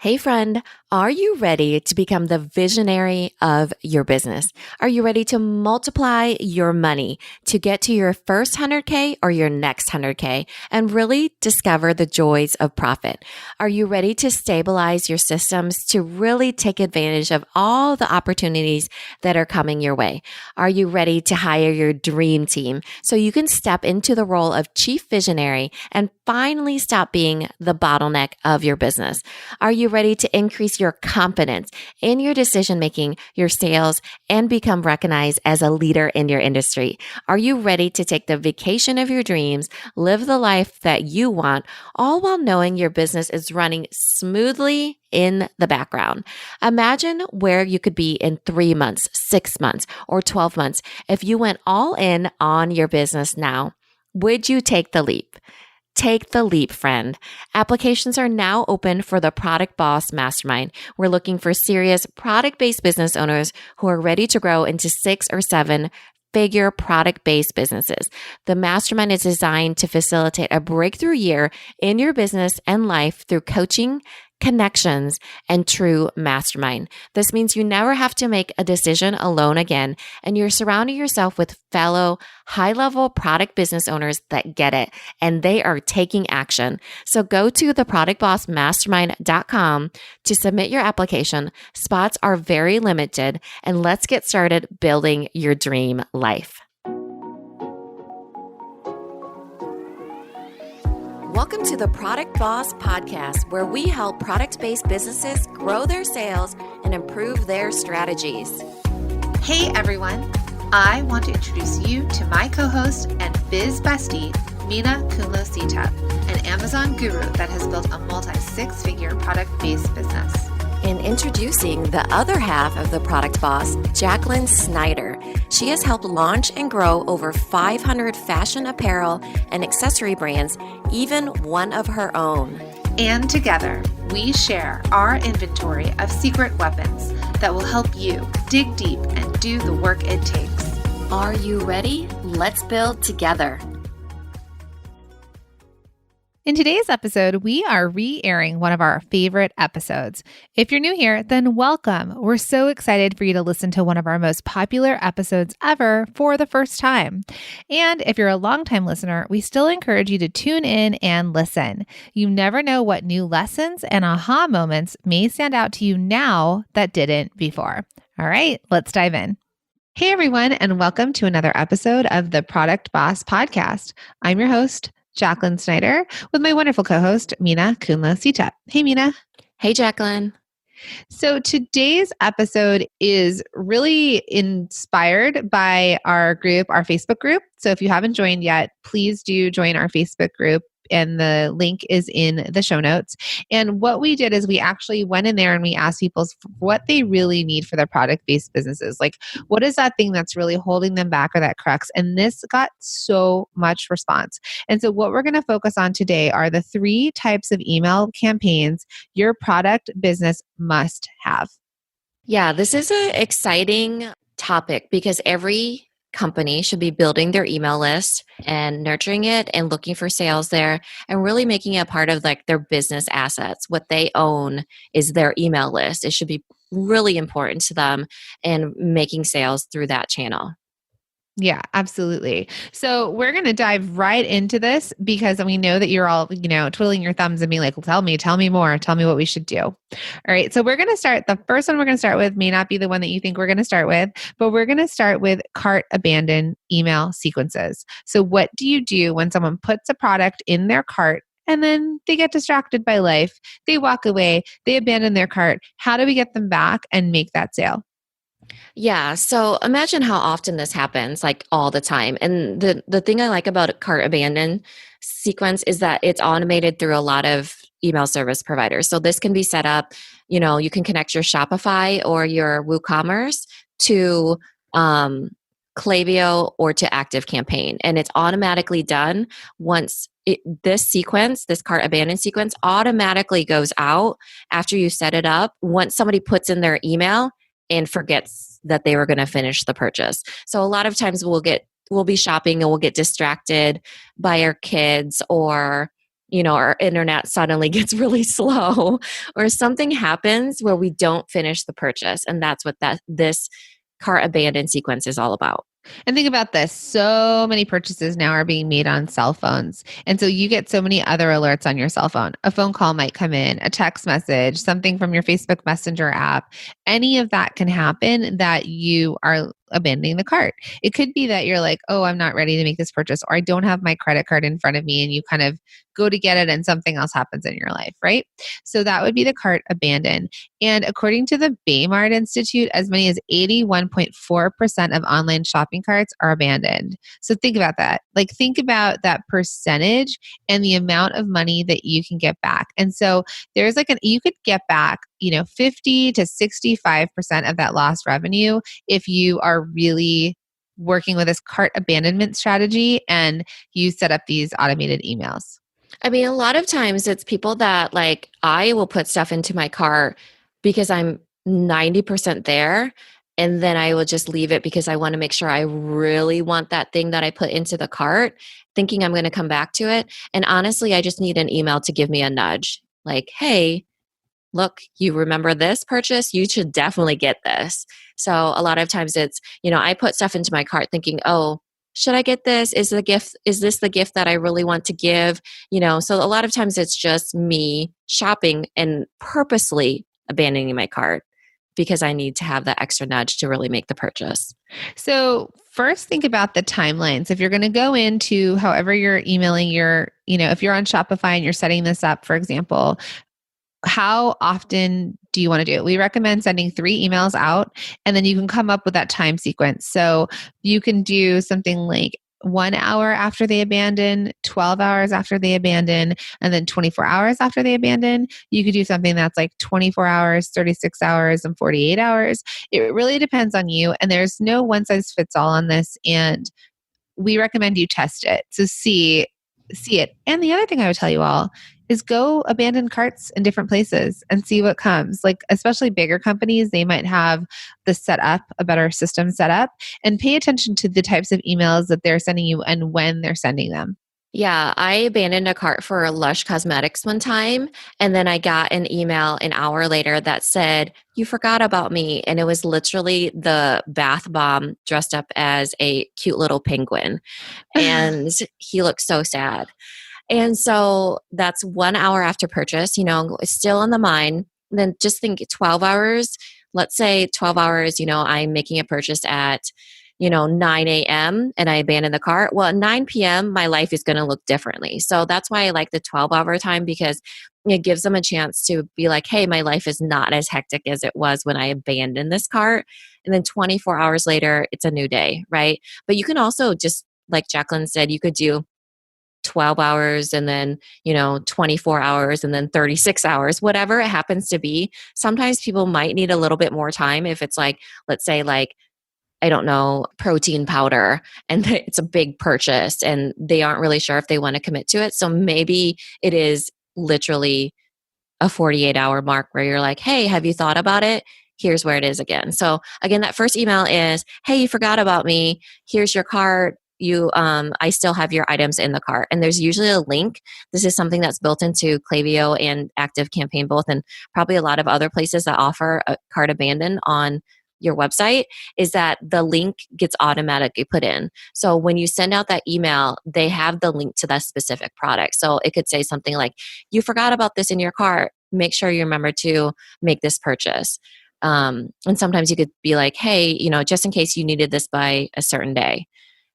Hey friend, are you ready to become the visionary of your business? Are you ready to multiply your money to get to your first 100K or your next 100K and really discover the joys of profit? Are you ready to stabilize your systems to really take advantage of all the opportunities that are coming your way? Are you ready to hire your dream team so you can step into the role of chief visionary and finally stop being the bottleneck of your business? Are you ready to increase your confidence in your decision making, your sales, and become recognized as a leader in your industry? Are you ready to take the vacation of your dreams, live the life that you want, all while knowing your business is running smoothly in the background? Imagine where you could be in 3 months, 6 months, or 12 months if you went all in on your business now. Would you take the leap? Take the leap, friend. Applications are now open for the Product Boss Mastermind. We're looking for serious product-based business owners who are ready to grow into 6 or 7 figure product-based businesses. The mastermind is designed to facilitate a breakthrough year in your business and life through coaching, connections, and true mastermind. This means you never have to make a decision alone again, and you're surrounding yourself with fellow high-level product business owners that get it, and they are taking action. So go to theproductbossmastermind.com to submit your application. Spots are very limited, and let's get started building your dream life. Welcome to the Product Boss Podcast, where we help product-based businesses grow their sales and improve their strategies. Hey everyone, I want to introduce you to my co-host and biz bestie, Minna an Amazon guru that has built a multi-6-figure product-based business. And introducing the other half of the Product Boss, Jacqueline Snyder. She has helped launch and grow over 500 fashion apparel and accessory brands, even one of her own. And together, we share our inventory of secret weapons that will help you dig deep and do the work it takes. Are you ready? Let's build together. In today's episode, we are re-airing one of our favorite episodes. If you're new here, then welcome. We're so excited for you to listen to one of our most popular episodes ever for the first time. And if you're a longtime listener, we still encourage you to tune in and listen. You never know what new lessons and aha moments may stand out to you now that didn't before. All right, let's dive in. Hey everyone, and welcome to another episode of the Product Boss Podcast. I'm your host, Jacqueline Snyder, with my wonderful co-host, Minna Kunlo-Sita. Hey, Minna. Hey, Jacqueline. So today's episode is really inspired by our group, our Facebook group. So if you haven't joined yet, please do join our Facebook group. And the link is in the show notes. And what we did is we actually went in there and we asked people what they really need for their product-based businesses. Like, what is that thing that's really holding them back or that crux? And this got so much response. And so what we're going to focus on today are the 3 types of email campaigns your product business must have. Yeah, this is an exciting topic because every company should be building their email list and nurturing it and looking for sales there and really making it part of like their business assets. What they own is their email list. It should be really important to them and making sales through that channel. Yeah, absolutely. So we're going to dive right into this because we know that you're all, twiddling your thumbs and being like, tell me more, tell me what we should do. All right. So we're going to start. The first one we're going to start with may not be the one that you think we're going to start with, but we're going to start with cart abandon email sequences. So what do you do when someone puts a product in their cart and then they get distracted by life? They walk away, they abandon their cart. How do we get them back and make that sale? Yeah. So imagine how often this happens, like all the time. And the thing I like about a cart abandon sequence is that it's automated through a lot of email service providers. So this can be set up, you can connect your Shopify or your WooCommerce to Klaviyo or to ActiveCampaign. And it's automatically done once this cart abandon sequence automatically goes out after you set it up. Once somebody puts in their email and forgets that they were going to finish the purchase. So a lot of times we'll be shopping and we'll get distracted by our kids or our internet suddenly gets really slow or something happens where we don't finish the purchase. And that's what this cart abandon sequence is all about. And think about this. So many purchases now are being made on cell phones. And so you get so many other alerts on your cell phone. A phone call might come in, a text message, something from your Facebook Messenger app. Any of that can happen that you are abandoning the cart. It could be that you're like, oh, I'm not ready to make this purchase, or I don't have my credit card in front of me, and you kind of go to get it and something else happens in your life, right? So that would be the cart abandon. And according to the Baymard Institute, as many as 81.4% of online shopping carts are abandoned. So think about that. Like, think about that percentage and the amount of money that you can get back. And so there's you could get back, 50 to 65% of that lost revenue if you are really working with this cart abandonment strategy and you set up these automated emails. I mean, a lot of times it's people that I will put stuff into my cart because I'm 90% there. And then I will just leave it because I want to make sure I really want that thing that I put into the cart, thinking I'm going to come back to it. And honestly, I just need an email to give me a nudge. Like, hey, look, you remember this purchase? You should definitely get this. So a lot of times it's, I put stuff into my cart thinking, oh, should I get this? Is this the gift that I really want to give? So a lot of times it's just me shopping and purposely abandoning my cart because I need to have that extra nudge to really make the purchase. So first, think about the timelines. If you're going to go into however you're emailing if you're on Shopify and you're setting this up, for example, how often do you want to do it? We recommend sending 3 emails out, and then you can come up with that time sequence. So you can do something like 1 hour after they abandon, 12 hours after they abandon, and then 24 hours after they abandon. You could do something that's like 24 hours, 36 hours, and 48 hours. It really depends on you. And there's no one size fits all on this. And we recommend you test it. So see it. And the other thing I would tell you all is go abandon carts in different places and see what comes. Like, especially bigger companies, they might have a better system set up, and pay attention to the types of emails that they're sending you and when they're sending them. Yeah, I abandoned a cart for Lush Cosmetics one time, and then I got an email an hour later that said, you forgot about me. And it was literally the bath bomb dressed up as a cute little penguin. And he looked so sad. And so that's 1 hour after purchase, it's still on the mind. Then just think 12 hours. Let's say 12 hours, I'm making a purchase at 9 a.m. and I abandon the cart. Well, at 9 p.m., my life is going to look differently. So that's why I like the 12-hour time, because it gives them a chance to be like, hey, my life is not as hectic as it was when I abandoned this cart. And then 24 hours later, it's a new day, right? But you can also just, like Jacqueline said, you could do 12 hours and then 24 hours and then 36 hours, whatever it happens to be. Sometimes people might need a little bit more time if it's like, let's say I don't know, protein powder, and it's a big purchase and they aren't really sure if they want to commit to it. So maybe it is literally a 48-hour mark where you're like, hey, have you thought about it? Here's where it is again. So again, that first email is, hey, you forgot about me. Here's your cart. I still have your items in the cart. And there's usually a link. This is something that's built into Klaviyo and ActiveCampaign both, and probably a lot of other places that offer a cart abandon on your website, is that the link gets automatically put in. So when you send out that email, they have the link to that specific product. So it could say something like, you forgot about this in your cart. Make sure you remember to make this purchase. And sometimes you could be like, hey, just in case you needed this by a certain day.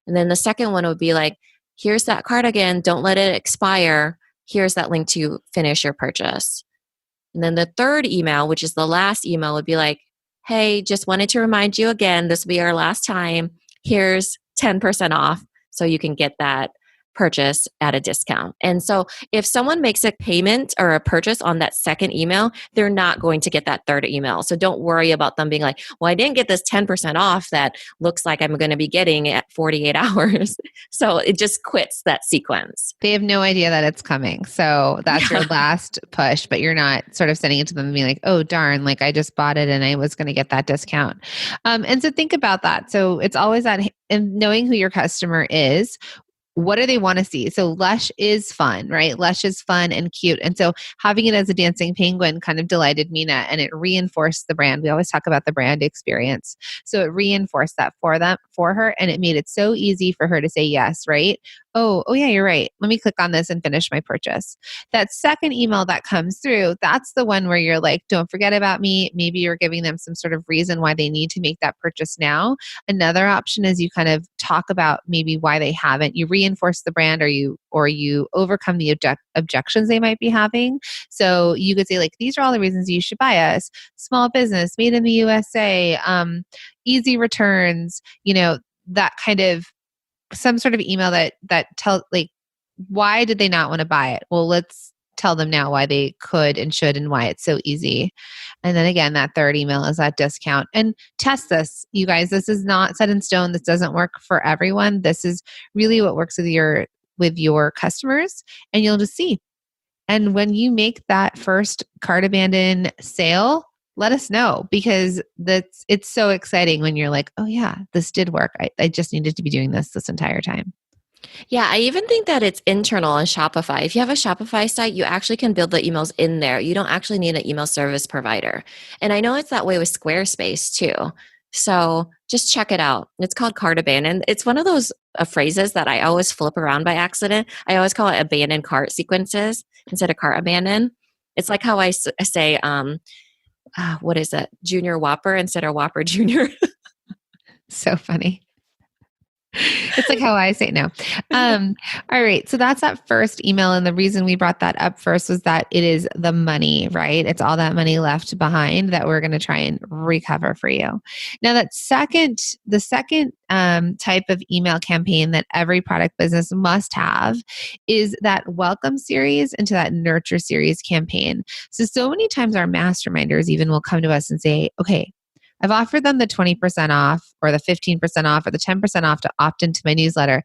And then the second one would be like, here's that cart again. Don't let it expire. Here's that link to finish your purchase. And then the third email, which is the last email, would be like, hey, just wanted to remind you again, this will be our last time. Here's 10% off so you can get that purchase at a discount. And so if someone makes a payment or a purchase on that second email, they're not going to get that third email. So don't worry about them being like, well, I didn't get this 10% off that looks like I'm going to be getting at 48 hours. So it just quits that sequence. They have no idea that it's coming. So that's your last push, but you're not sort of sending it to them and being like, oh, darn, like I just bought it and I was going to get that discount. And so think about that. So it's always that, and knowing who your customer is. what do they want to see? So Lush is fun, right? Lush is fun and cute. And so having it as a dancing penguin kind of delighted Mina, and it reinforced the brand. We always talk about the brand experience. So it reinforced that for her, and it made it so easy for her to say yes, right? Oh yeah, you're right. Let me click on this and finish my purchase. That second email that comes through, that's the one where you're like, don't forget about me. Maybe you're giving them some sort of reason why they need to make that purchase now. Another option is you kind of talk about maybe why they haven't. You reinforce the brand, or you overcome the objections they might be having. So you could say, like, these are all the reasons you should buy us. Small business, made in the USA, easy returns, that kind of some sort of email that tell, like, why did they not want to buy it? Well, let's tell them now why they could and should and why it's so easy. And then again, that third email is that discount. And test this, you guys. This is not set in stone. This doesn't work for everyone. This is really what works with your customers, and you'll just see. And when you make that first cart abandon sale, let us know, because it's so exciting when you're like, oh yeah, this did work. I just needed to be doing this entire time. Yeah, I even think that it's internal on Shopify. If you have a Shopify site, you actually can build the emails in there. You don't actually need an email service provider. And I know it's that way with Squarespace too. So just check it out. It's called cart abandon. It's one of those phrases that I always flip around by accident. I always call it abandoned cart sequences instead of cart abandon. It's like how I say, what is it? Junior Whopper instead of Whopper Junior. So funny. It's like how I say no. All right. So that's that first email. And the reason we brought that up first was that it is the money, right? It's all that money left behind that we're going to try and recover for you. Now the second type of email campaign that every product business must have is that welcome series into that nurture series campaign. So many times our masterminders even will come to us and say, okay, I've offered them the 20% off or the 15% off or the 10% off to opt into my newsletter.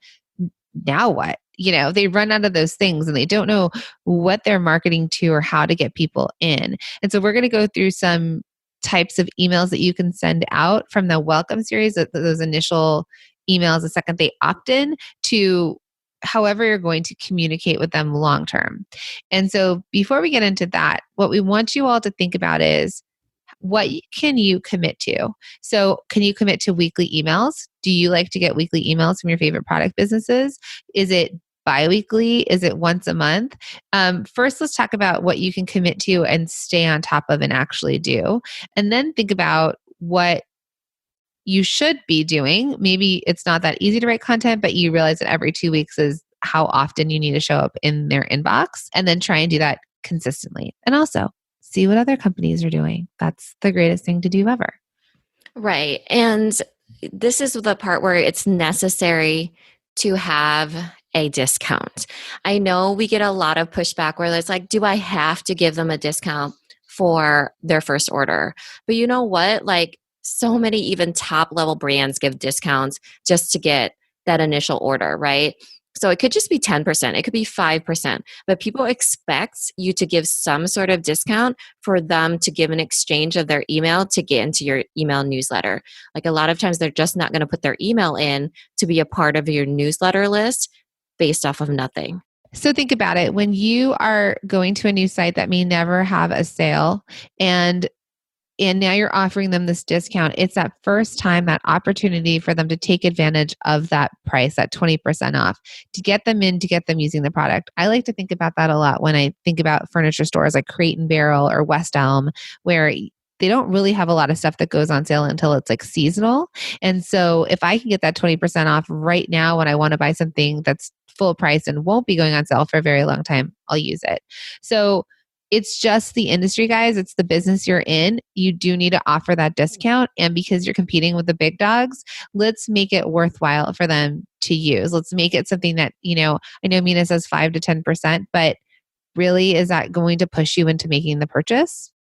Now what? They run out of those things and they don't know what they're marketing to or how to get people in. And so we're going to go through some types of emails that you can send out from the welcome series, those initial emails the second they opt in, to however you're going to communicate with them long term. And so before we get into that, what we want you all to think about is, what can you commit to? So can you commit to weekly emails? Do you like to get weekly emails from your favorite product businesses? Is it bi-weekly? Is it once a month? First, let's talk about what you can commit to and stay on top of and actually do. And then think about what you should be doing. Maybe it's not that easy to write content, but you realize that every 2 weeks is how often you need to show up in their inbox, and then try and do that consistently. And also, see what other companies are doing. That's the greatest thing to do ever. Right. And this is the part where it's necessary to have a discount. I know we get a lot of pushback where it's like, do I have to give them a discount for their first order? But you know what? Like, so many even top level brands give discounts just to get that initial order, right? So it could just be 10%, it could be 5%, but people expect you to give some sort of discount for them to give an exchange of their email to get into your email newsletter. Like, a lot of times they're just not going to put their email in to be a part of your newsletter list based off of nothing. So think about it. When you are going to a new site that may never have a sale, and now you're offering them this discount, it's that first time, that opportunity for them to take advantage of that price, that 20% off, to get them in, to get them using the product. I like to think about that a lot when I think about furniture stores like Crate and Barrel or West Elm, where they don't really have a lot of stuff that goes on sale until it's like seasonal. And so if I can get that 20% off right now when I want to buy something that's full price and won't be going on sale for a very long time, I'll use it. So it's just the industry, guys. It's the business you're in. You do need to offer that discount. And because you're competing with the big dogs, let's make it worthwhile for them to use. Let's make it something that, I know Mina says 5 to 10%, but really, is that going to push you into making the purchase?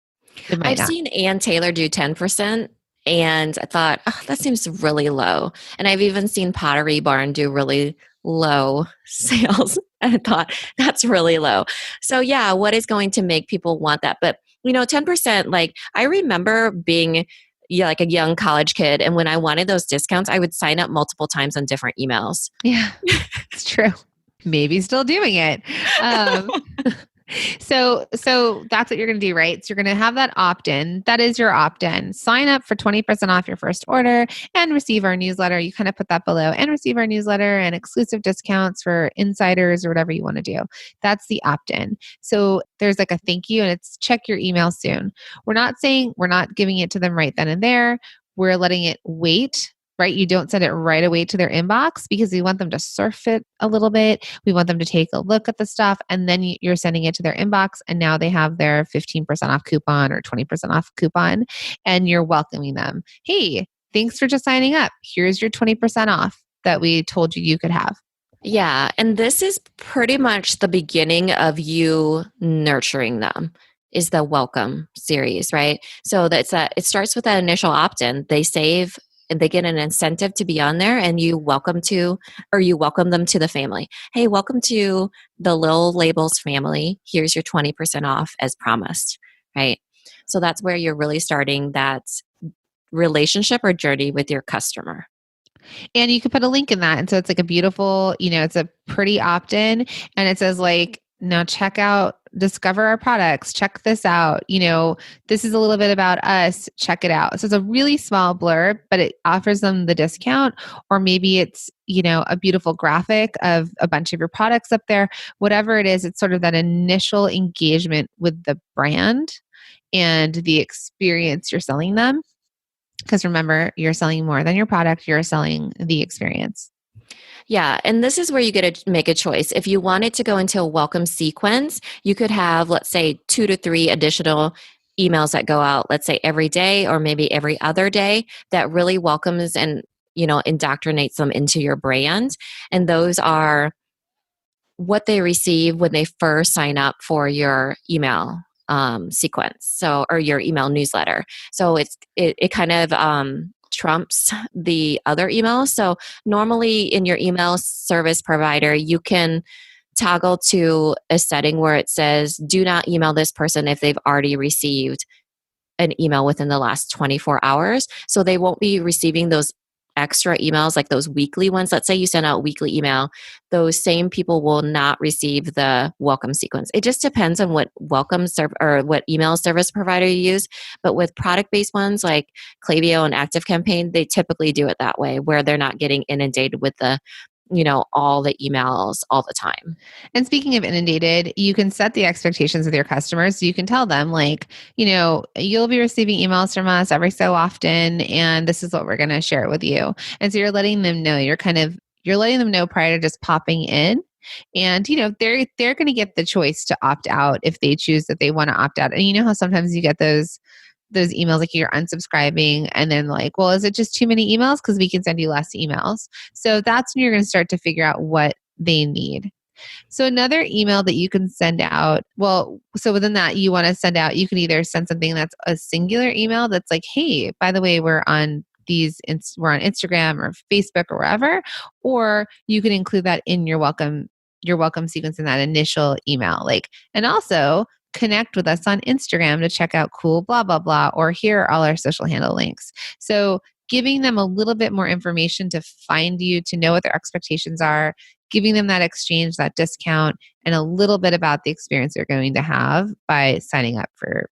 I've seen Ann Taylor do 10%. And I thought, that seems really low. And I've even seen Pottery Barn do really low sales. And I thought, that's really low. So yeah, what is going to make people want that? But 10%, like, I remember being, like a young college kid. And when I wanted those discounts, I would sign up multiple times on different emails. Yeah, it's true. Maybe still doing it. Um, so that's what you're going to do, right? So you're going to have that opt-in. That is your opt-in. Sign up for 20% off your first order and receive our newsletter. You kind of put that below, and receive our newsletter and exclusive discounts for insiders or whatever you want to do. That's the opt-in. So there's like a thank you, and it's check your email soon. We're not saying we're not giving it to them right then and there. We're letting it wait. Right? You don't send it right away to their inbox because we want them to surf it a little bit. We want them to take a look at the stuff, and then you're sending it to their inbox, and now they have their 15% off coupon or 20% off coupon, and you're welcoming them. Hey, thanks for just signing up. Here's your 20% off that we told you could have. Yeah. And this is pretty much the beginning of you nurturing them, is the welcome series, right? So it starts with that initial opt-in. They save and they get an incentive to be on there, and you welcome them to the family. Hey, welcome to the Little Labels family. Here's your 20% off as promised, right? So that's where you're really starting that relationship or journey with your customer. And you can put a link in that. And so it's like a beautiful, it's a pretty opt-in, and it says like, now check out, discover our products, check this out. This is a little bit about us, check it out. So it's a really small blurb, but it offers them the discount, or maybe it's, a beautiful graphic of a bunch of your products up there. Whatever it is, it's sort of that initial engagement with the brand and the experience you're selling them. Because remember, you're selling more than your product, you're selling the experience. Yeah. And this is where you get to make a choice. If you wanted to go into a welcome sequence, you could have, let's say, 2 to 3 additional emails that go out, let's say every day or maybe every other day, that really welcomes and, indoctrinates them into your brand. And those are what they receive when they first sign up for your email sequence, or your email newsletter. So it kind of trumps the other emails. So normally in your email service provider, you can toggle to a setting where it says, do not email this person if they've already received an email within the last 24 hours. So they won't be receiving those extra emails, like those weekly ones. Let's say you send out weekly email, those same people will not receive the welcome sequence. It just depends on what or what email service provider you use. But with product-based ones like Klaviyo and ActiveCampaign, they typically do it that way, where they're not getting inundated with the all the emails all the time. And speaking of inundated, you can set the expectations with your customers. So you can tell them like, you'll be receiving emails from us every so often, and this is what we're going to share with you. And so you're letting them know, you're letting them know prior to just popping in. And they're going to get the choice to opt out if they choose that they want to opt out. And you know how sometimes you get those emails like you're unsubscribing, and then like, well, is it just too many emails? Because we can send you less emails. So that's when you're going to start to figure out what they need. So another email that you can send out, so within that you want to send out, you can either send something that's a singular email that's like, hey, by the way, we're on Instagram or Facebook or wherever, or you can include that in your welcome sequence in that initial email. Like, and also connect with us on Instagram to check out cool blah, blah, blah, or here are all our social handle links. So giving them a little bit more information to find you, to know what their expectations are, giving them that exchange, that discount, and a little bit about the experience they're going to have by signing up for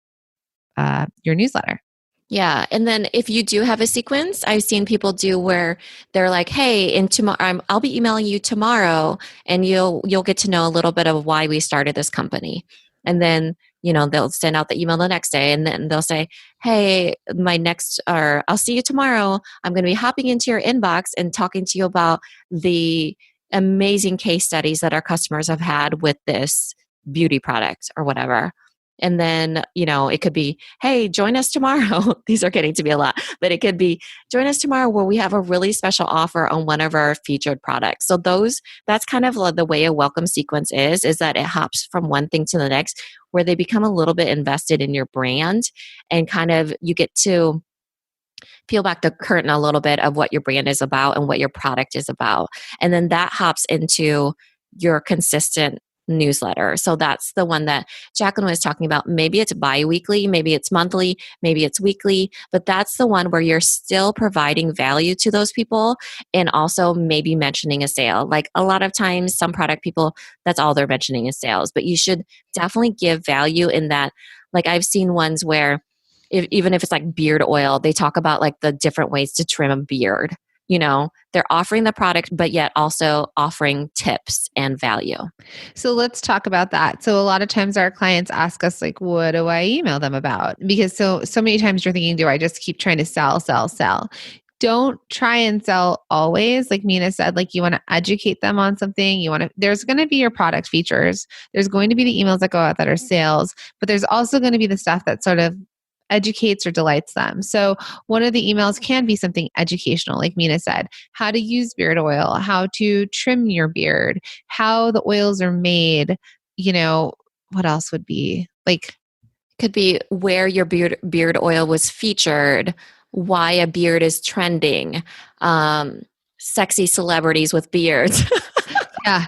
your newsletter. Yeah. And then if you do have a sequence, I've seen people do where they're like, hey, I'll be emailing you tomorrow, and you'll get to know a little bit of why we started this company. And then, they'll send out the email the next day, and then they'll say, hey, I'll see you tomorrow. I'm going to be hopping into your inbox and talking to you about the amazing case studies that our customers have had with this beauty product or whatever. And then, it could be, hey, join us tomorrow. These are getting to be a lot, but it could be, join us tomorrow where we have a really special offer on one of our featured products. So that's kind of the way a welcome sequence is that it hops from one thing to the next, where they become a little bit invested in your brand, and kind of you get to peel back the curtain a little bit of what your brand is about and what your product is about. And then that hops into your consistent newsletter. So that's the one that Jacqueline was talking about. Maybe it's bi-weekly, maybe it's monthly, maybe it's weekly, but that's the one where you're still providing value to those people and also maybe mentioning a sale. Like a lot of times, some product people, that's all they're mentioning is sales, but you should definitely give value in that. Like I've seen ones where even if it's like beard oil, they talk about like the different ways to trim a beard. They're offering the product, but yet also offering tips and value. So let's talk about that. So a lot of times our clients ask us like, what do I email them about? Because so many times you're thinking, do I just keep trying to sell, sell, sell? Don't try and sell always. Like Minna said, like you want to educate them on something. There's going to be your product features. There's going to be the emails that go out that are sales, but there's also going to be the stuff that sort of educates or delights them. So one of the emails can be something educational, like Minna said, how to use beard oil, how to trim your beard, how the oils are made, what else would be like, could be where your beard oil was featured, why a beard is trending, sexy celebrities with beards. yeah.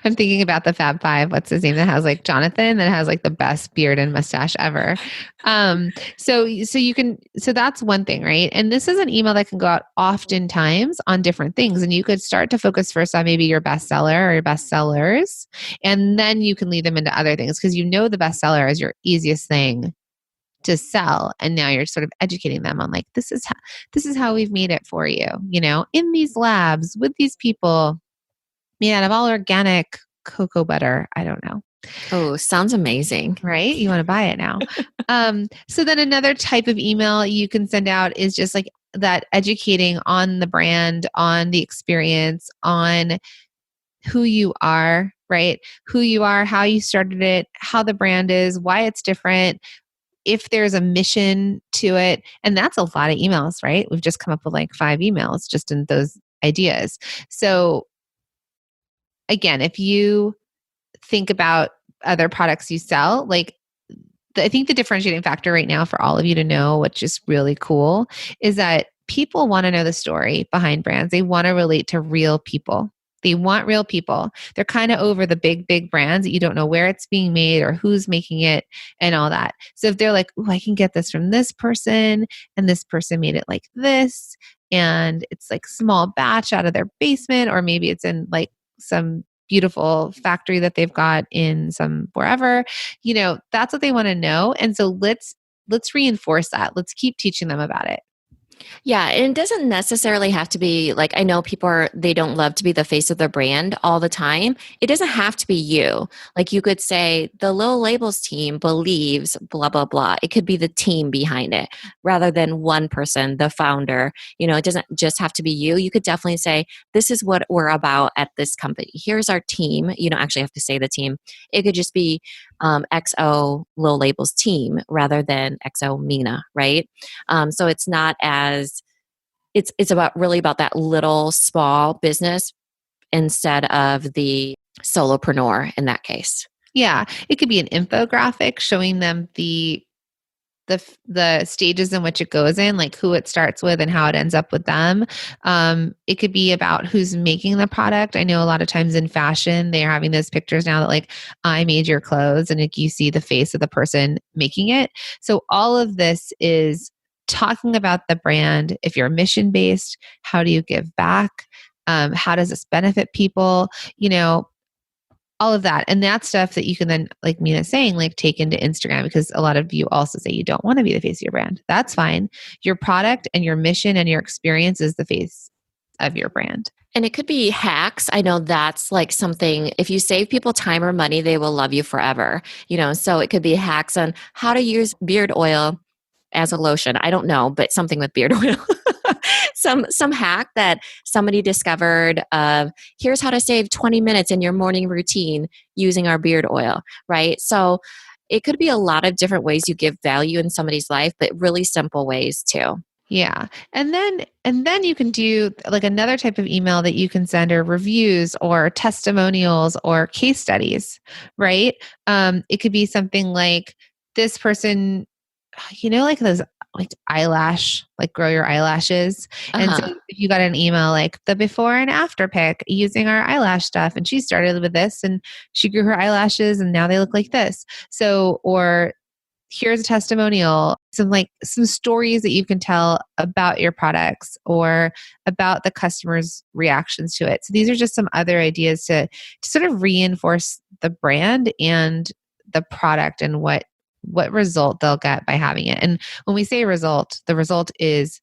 I'm thinking about the Fab Five. What's his name that has like Jonathan that has like the best beard and mustache ever. So that's one thing, right? And this is an email that can go out oftentimes on different things. And you could start to focus first on maybe your bestseller or your bestsellers, and then you can lead them into other things because the bestseller is your easiest thing to sell. And now you're sort of educating them on like, this is how we've made it for you, in these labs with these people. Made out of all organic cocoa butter. I don't know. Oh, sounds amazing. Right? You want to buy it now. So then another type of email you can send out is just like that educating on the brand, on the experience, on who you are, right? Who you are, how you started it, how the brand is, why it's different, if there's a mission to it. And that's a lot of emails, right? We've just come up with like 5 emails just in those ideas. So again, if you think about other products you sell, like I think the differentiating factor right now for all of you to know, which is really cool, is that people want to know the story behind brands. They want to relate to real people. They want real people. They're kind of over the big, big brands that you don't know where it's being made or who's making it and all that. So if they're like, oh, I can get this from this person and this person made it like this, and it's like small batch out of their basement, or maybe it's in like some beautiful factory that they've got in some wherever, that's what they want to know. And so let's reinforce that. Let's keep teaching them about it. Yeah, and it doesn't necessarily have to be like, I know they don't love to be the face of their brand all the time. It doesn't have to be you. Like you could say the Little Labels team believes blah, blah, blah. It could be the team behind it rather than one person, the founder. It doesn't just have to be you. You could definitely say, this is what we're about at this company. Here's our team. You don't actually have to say the team. It could just be XO Little Labels team rather than XO Minna, right? So it's not as it's about that little small business instead of the solopreneur in that case. Yeah, it could be an infographic showing them the stages in which it goes in, like who it starts with and how it ends up with them. It could be about who's making the product. I know a lot of times in fashion, they're having those pictures now that like, I made your clothes, and like you see the face of the person making it. So all of this is talking about the brand. If you're mission based, how do you give back? How does this benefit people? All of that. And that's stuff that you can then, like Minna's saying, like take into Instagram, because a lot of you also say you don't want to be the face of your brand. That's fine. Your product and your mission and your experience is the face of your brand. And it could be hacks. I know that's like something, if you save people time or money, they will love you forever. So it could be hacks on how to use beard oil as a lotion. I don't know, but something with beard oil. Some hack that somebody discovered of here's how to save 20 minutes in your morning routine using our beard oil, right? So it could be a lot of different ways you give value in somebody's life, but really simple ways too. Yeah. And then you can do like another type of email that you can send are reviews or testimonials or case studies, right? It could be something like this person, like those like eyelash, like grow your eyelashes. And so Uh-huh. if you got an email like the before and after pic using our eyelash stuff, and she started with this and she grew her eyelashes and now they look like this. So, or here's a testimonial, some stories that you can tell about your products or about the customers' reactions to it. So these are just some other ideas to sort of reinforce the brand and the product and what result they'll get by having it. And when we say result, the result is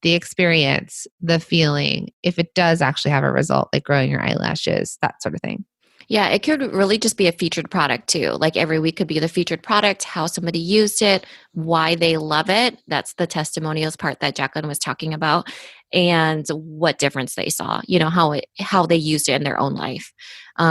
the experience, the feeling, if it does actually have a result, like growing your eyelashes, that sort of thing. Yeah, it could really just be a featured product too. Like every week could be the featured product, how somebody used it, why they love it. That's the testimonials part that Jacqueline was talking about, and what difference they saw. How they used it in their own life.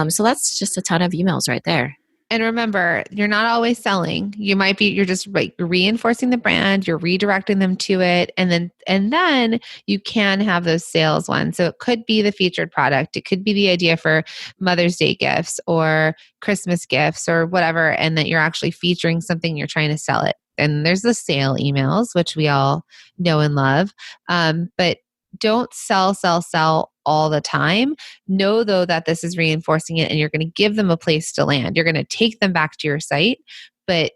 So that's just a ton of emails right there. And remember, you're not always selling. You're just like reinforcing the brand, you're redirecting them to it. And then you can have those sales ones. So it could be the featured product. It could be the idea for Mother's Day gifts or Christmas gifts or whatever. And that you're actually featuring something, you're trying to sell it. And there's the sale emails, which we all know and love. But don't sell all the time. Know though that this is reinforcing it and you're going to give them a place to land. You're going to take them back to your site, but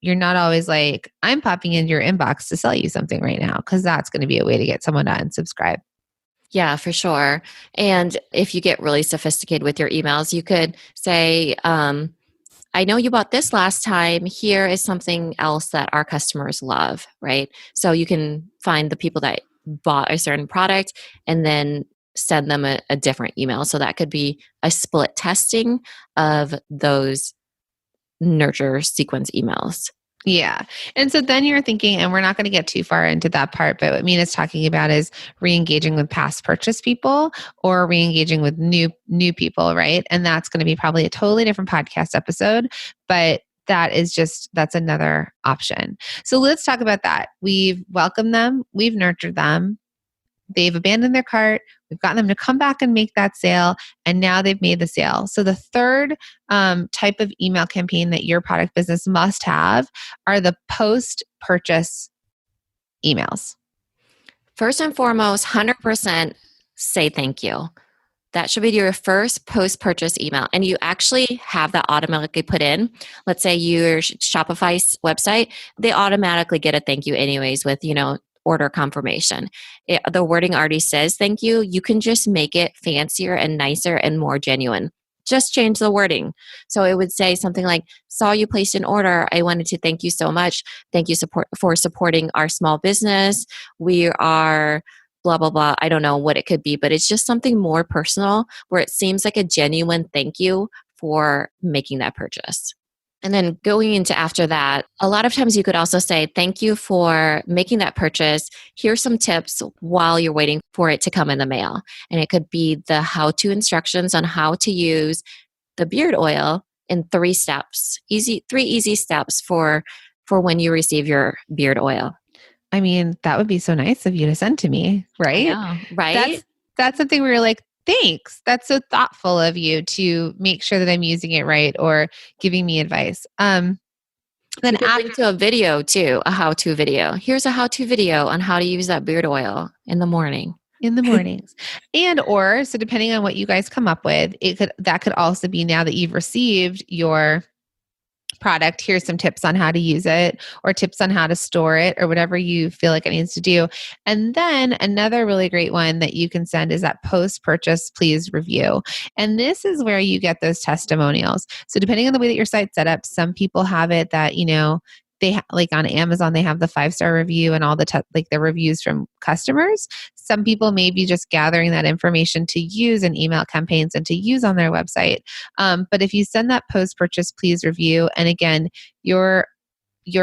you're not always like, I'm popping into your inbox to sell you something right now, because that's going to be a way to get someone to unsubscribe. Yeah, for sure. And if you get really sophisticated with your emails, you could say, I know you bought this last time. Here is something else that our customers love, right? So you can find the people that bought a certain product and then send them a different email. So that could be a split testing of those nurture sequence emails. Yeah. And so then you're thinking, and we're not going to get too far into that part, but what Mina's talking about is re-engaging with past purchase people or re-engaging with new people, right? And that's going to be probably a totally different podcast episode, but that's another option. So let's talk about that. We've welcomed them, we've nurtured them, they've abandoned their cart, we've gotten them to come back and make that sale, and now they've made the sale. So the third type of email campaign that your product business must have are the post-purchase emails. First and foremost, 100% say thank you. That should be your first post-purchase email. And you actually have that automatically put in. Let's say your Shopify website, they automatically get a thank you anyways with, order confirmation. The wording already says thank you. You can just make it fancier and nicer and more genuine. Just change the wording. So it would say something like, saw you placed an order. I wanted to thank you so much. Thank you for supporting our small business. We are blah, blah, blah. I don't know what it could be, but it's just something more personal where it seems like a genuine thank you for making that purchase. And then going into after that, a lot of times you could also say, thank you for making that purchase. Here's some tips while you're waiting for it to come in the mail. And it could be the how-to instructions on how to use the beard oil in 3 steps. 3 easy steps for when you receive your beard oil. I mean, that would be so nice of you to send to me, right? I know, right? That's something where you're like, thanks. That's so thoughtful of you to make sure that I'm using it right or giving me advice. Then you could link to a video too, a how-to video. Here's a how-to video on how to use that beard oil in the morning. In the mornings. So depending on what you guys come up with, that could also be, now that you've received your product, here's some tips on how to use it or tips on how to store it or whatever you feel like it needs to do. And then another really great one that you can send is that post-purchase please review. And this is where you get those testimonials. So depending on the way that your site's set up, some people have it that, they like on Amazon, they have the 5-star review and all the the reviews from customers. Some people may be just gathering that information to use in email campaigns and to use on their website. But if you send that post-purchase please review, and again, your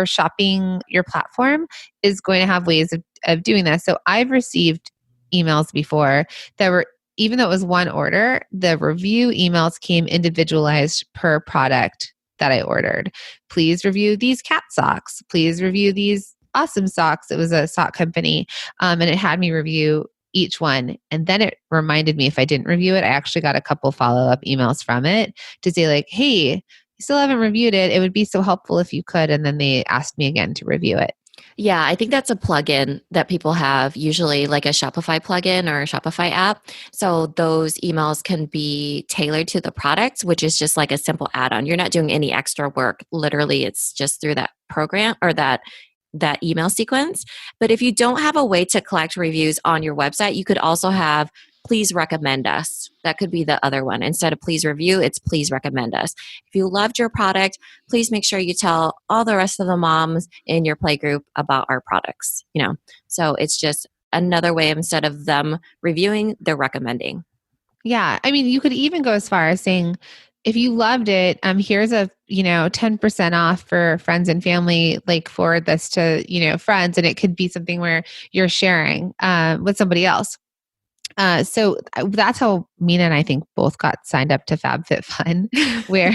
shopping, your platform is going to have ways of doing this. So I've received emails before that were, even though it was one order, the review emails came individualized per product that I ordered. Please review these cat socks. Please review these awesome socks. It was a sock company. And it had me review each one. And then it reminded me, if I didn't review it, I actually got a couple follow-up emails from it to say like, hey, you still haven't reviewed it. It would be so helpful if you could. And then they asked me again to review it. Yeah, I think that's a plugin that people have, usually like a Shopify plugin or a Shopify app. So those emails can be tailored to the product, which is just like a simple add-on. You're not doing any extra work. Literally, it's just through that program or that email sequence. But if you don't have a way to collect reviews on your website, you could also have please recommend us. That could be the other one. Instead of please review, it's please recommend us. If you loved your product, please make sure you tell all the rest of the moms in your play group about our products, you know. So it's just another way, instead of them reviewing, they're recommending. Yeah. I mean, you could even go as far as saying, if you loved it, here's a, 10% off for friends and family, like forward this to, friends. And it could be something where you're sharing with somebody else. So that's how Mina and I think both got signed up to FabFitFun, where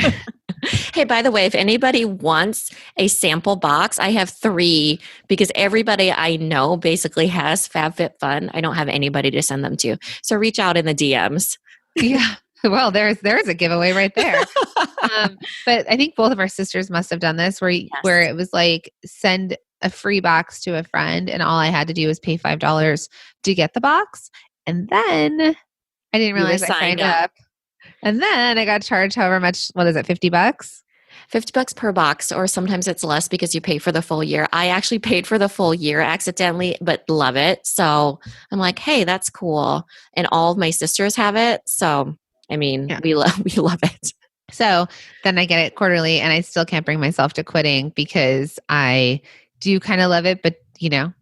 Hey, by the way, if anybody wants a sample box, I have 3 because everybody I know basically has FabFitFun. I don't have anybody to send them to. So reach out in the DMs. yeah. Well, there's a giveaway right there. But I think both of our sisters must have done this where it was like send a free box to a friend, and all I had to do was pay $5 to get the box, and then I didn't realize I signed up. And then I got charged however much, what is it, $50? $50 per box, or sometimes it's less because you pay for the full year. I actually paid for the full year accidentally, but love it. So I'm like, hey, that's cool. And all of my sisters have it. So I mean, Yeah. we love it. So then I get it quarterly, and I still can't bring myself to quitting because I do kind of love it, but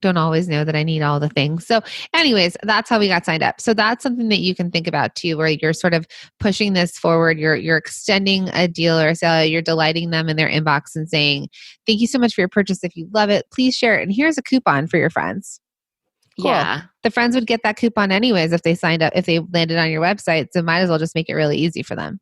don't always know that I need all the things. So anyways, that's how we got signed up. So that's something that you can think about too, where you're sort of pushing this forward. You're extending a deal or a sale. You're delighting them in their inbox and saying, thank you so much for your purchase. If you love it, please share it. And here's a coupon for your friends. Cool. Yeah. The friends would get that coupon anyways if they signed up, if they landed on your website. So might as well just make it really easy for them.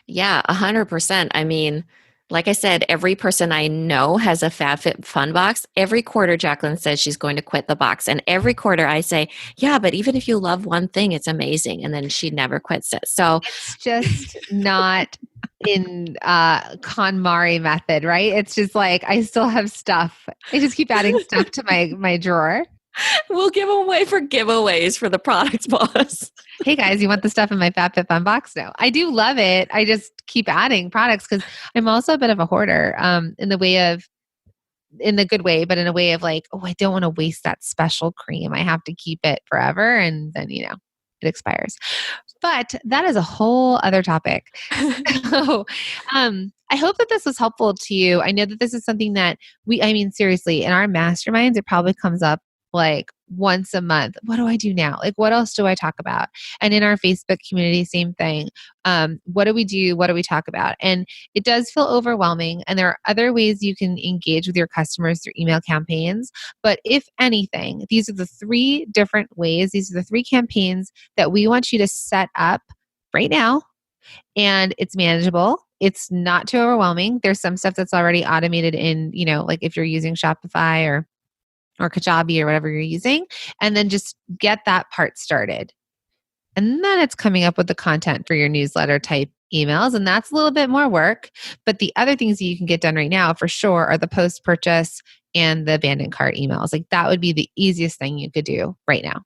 Yeah, 100%. I mean, like I said, every person I know has a FabFitFun box. Every quarter, Jacqueline says she's going to quit the box. And every quarter I say, yeah, but even if you love one thing, it's amazing. And then she never quits it. So it's just not in KonMari method, right? It's just like, I still have stuff. I just keep adding stuff to my drawer. We'll give them away for giveaways for the products, boss. Hey guys, you want the stuff in my FabFitFun box? No, I do love it. I just keep adding products because I'm also a bit of a hoarder in the good way, but in a way of like, oh, I don't want to waste that special cream. I have to keep it forever. And then, it expires. But that is a whole other topic. So, I hope that this was helpful to you. I know that this is something that seriously, in our masterminds, it probably comes up like once a month. What do I do now? Like, what else do I talk about? And in our Facebook community, same thing. What do we do? What do we talk about? And it does feel overwhelming. And there are other ways you can engage with your customers through email campaigns. But if anything, these are the 3 different ways. These are the 3 campaigns that we want you to set up right now. And it's manageable. It's not too overwhelming. There's some stuff that's already automated in, like if you're using Shopify or Kajabi or whatever you're using, and then just get that part started. And then it's coming up with the content for your newsletter type emails. And that's a little bit more work. But the other things that you can get done right now for sure are the post-purchase and the abandoned cart emails. Like that would be the easiest thing you could do right now.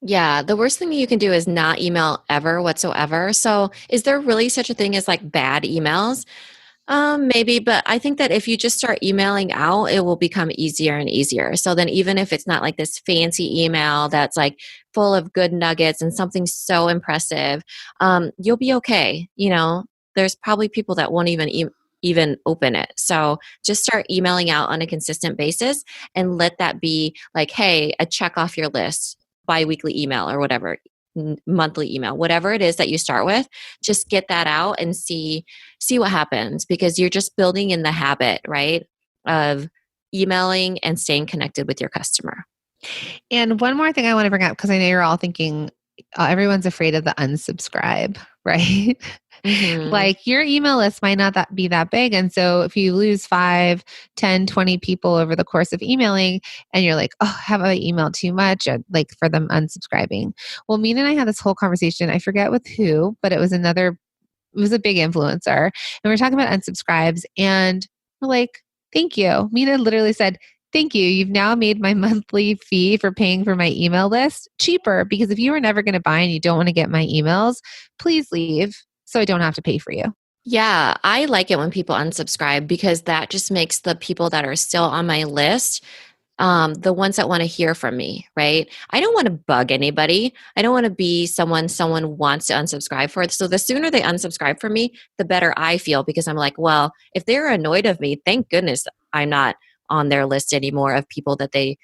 Yeah, the worst thing you can do is not email ever whatsoever. So is there really such a thing as like bad emails? Maybe, but I think that if you just start emailing out, it will become easier and easier. So then even if it's not like this fancy email that's like full of good nuggets and something so impressive, you'll be okay. There's probably people that won't even open it. So just start emailing out on a consistent basis and let that be like, hey, a check off your list, biweekly email or whatever, monthly email, whatever it is that you start with, just get that out and see what happens, because you're just building in the habit, right, of emailing and staying connected with your customer. And one more thing I want to bring up, because I know you're all thinking everyone's afraid of the unsubscribe, right? Mm-hmm. Like your email list might not be that big. And so if you lose 5, 10, 20 people over the course of emailing and you're like, oh, have I emailed too much? Like for them unsubscribing. Well, Mina and I had this whole conversation. I forget with who, but it was a big influencer. And we were talking about unsubscribes and we're like, thank you. Mina literally said, Thank you. You've now made my monthly fee for paying for my email list cheaper, because if you were never going to buy and you don't want to get my emails, please leave so I don't have to pay for you. Yeah, I like it when people unsubscribe because that just makes the people that are still on my list the ones that want to hear from me, right? I don't want to bug anybody. I don't want to be someone wants to unsubscribe for. So the sooner they unsubscribe from me, the better I feel, because I'm like, well, if they're annoyed of me, thank goodness I'm not on their list anymore of people that they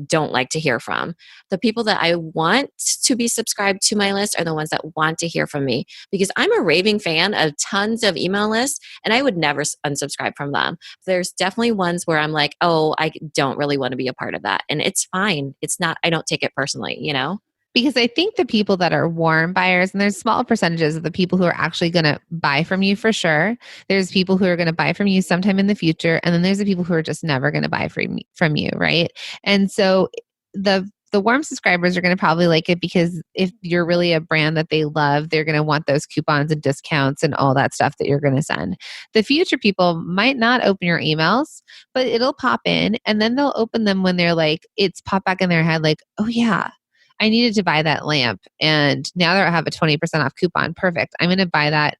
don't like to hear from. The people that I want to be subscribed to my list are the ones that want to hear from me, because I'm a raving fan of tons of email lists and I would never unsubscribe from them. There's definitely ones where I'm like, oh, I don't really want to be a part of that. And it's fine. It's not, I don't take it personally, you know? Because I think the people that are warm buyers, and there's small percentages of the people who are actually going to buy from you for sure. There's people who are going to buy from you sometime in the future. And then there's the people who are just never going to buy from you, right? And so the warm subscribers are going to probably like it, because if you're really a brand that they love, they're going to want those coupons and discounts and all that stuff that you're going to send. The future people might not open your emails, but it'll pop in, and then they'll open them when they're like, it's pop back in their head like, oh yeah, I needed to buy that lamp, and now that I have a 20% off coupon, perfect. I'm going to buy that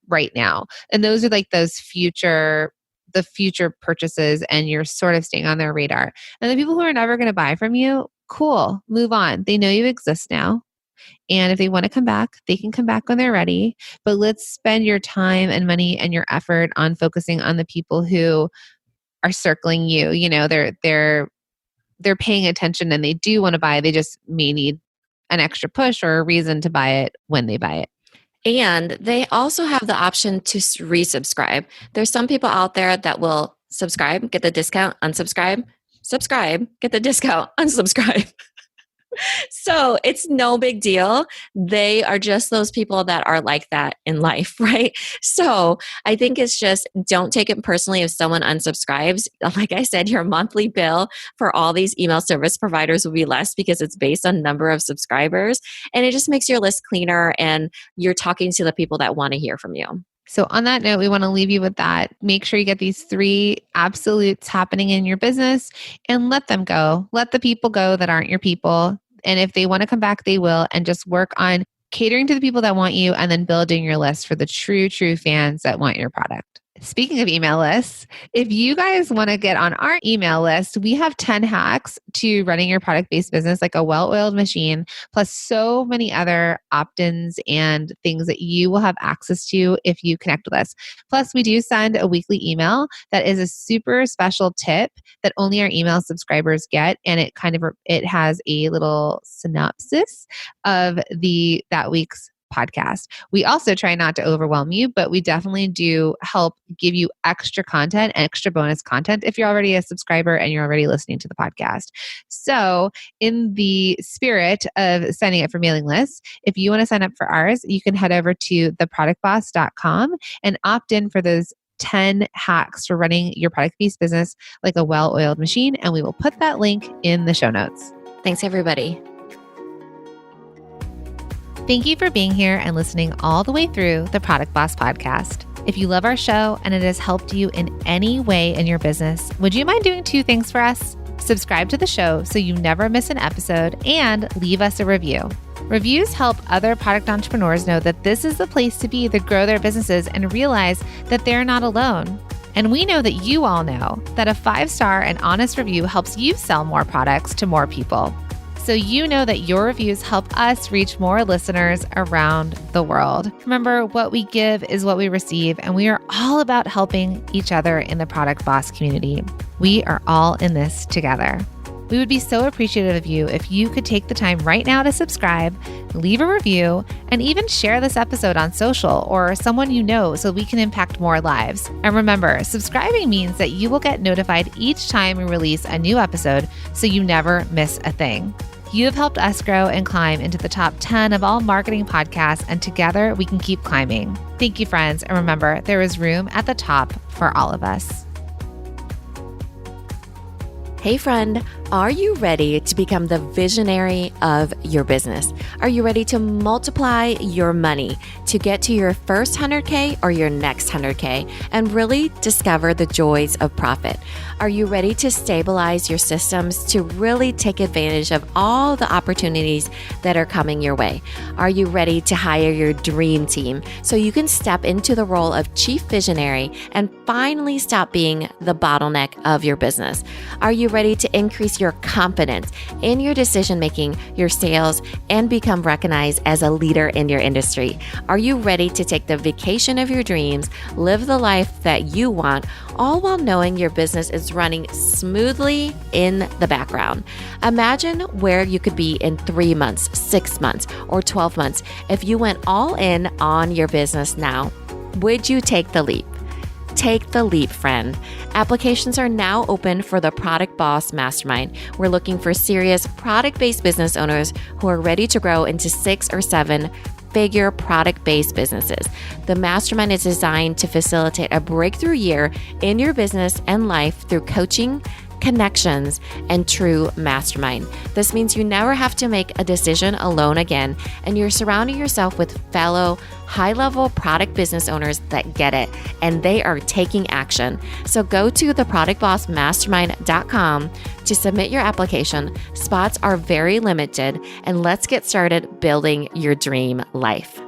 right now. And those are like the future purchases, and you're sort of staying on their radar. And the people who are never going to buy from you, cool, move on. They know you exist now. And if they want to come back, they can come back when they're ready. But let's spend your time and money and your effort on focusing on the people who are circling you. You know, they're paying attention and they do want to buy. They just may need an extra push or a reason to buy it when they buy it. And they also have the option to resubscribe. There's some people out there that will subscribe, get the discount, unsubscribe, subscribe, get the discount, unsubscribe. So it's no big deal. They are just those people that are like that in life, right? So I think it's just, don't take it personally if someone unsubscribes. Like I said, your monthly bill for all these email service providers will be less because it's based on number of subscribers. And it just makes your list cleaner and you're talking to the people that want to hear from you. So on that note, we want to leave you with that. Make sure you get these 3 absolutes happening in your business and let them go. Let the people go that aren't your people. And if they want to come back, they will. And just work on catering to the people that want you, and then building your list for the true fans that want your product. Speaking of email lists, if you guys want to get on our email list, we have 10 hacks to running your product-based business like a well-oiled machine, plus so many other opt-ins and things that you will have access to if you connect with us. Plus, we do send a weekly email that is a super special tip that only our email subscribers get, and it has a little synopsis of that week's podcast. We also try not to overwhelm you, but we definitely do help give you extra content, extra bonus content if you're already a subscriber and you're already listening to the podcast. So in the spirit of signing up for mailing lists, if you want to sign up for ours, you can head over to theproductboss.com and opt in for those 10 hacks for running your product-based business like a well-oiled machine. And we will put that link in the show notes. Thanks, everybody. Thank you for being here and listening all the way through the Product Boss podcast. If you love our show and it has helped you in any way in your business, would you mind doing 2 things for us? Subscribe to the show so you never miss an episode, and leave us a review. Reviews help other product entrepreneurs know that this is the place to be to grow their businesses and realize that they're not alone. And we know that you all know that a 5-star and honest review helps you sell more products to more people. So you know that your reviews help us reach more listeners around the world. Remember, what we give is what we receive, and we are all about helping each other in the Product Boss community. We are all in this together. We would be so appreciative of you if you could take the time right now to subscribe, leave a review, and even share this episode on social or someone you know so we can impact more lives. And remember, subscribing means that you will get notified each time we release a new episode so you never miss a thing. You have helped us grow and climb into the top 10 of all marketing podcasts, and together we can keep climbing. Thank you, friends. And remember, there is room at the top for all of us. Hey friend, are you ready to become the visionary of your business? Are you ready to multiply your money to get to your first 100K or your next 100K and really discover the joys of profit? Are you ready to stabilize your systems to really take advantage of all the opportunities that are coming your way? Are you ready to hire your dream team so you can step into the role of chief visionary and finally stop being the bottleneck of your business? Are you ready to increase your confidence in your decision making, your sales, and become recognized as a leader in your industry? Are you ready to take the vacation of your dreams, live the life that you want, all while knowing your business is running smoothly in the background? Imagine where you could be in 3 months, 6 months, or 12 months if you went all in on your business now. Would you take the leap? Take the leap, friend. Applications are now open for the Product Boss Mastermind. We're looking for serious product-based business owners who are ready to grow into 6 or 7 figure product-based businesses. The mastermind is designed to facilitate a breakthrough year in your business and life through coaching, connections, and true mastermind. This means you never have to make a decision alone again, and you're surrounding yourself with fellow high-level product business owners that get it, and they are taking action. So go to theproductbossmastermind.com to submit your application. Spots are very limited, and let's get started building your dream life.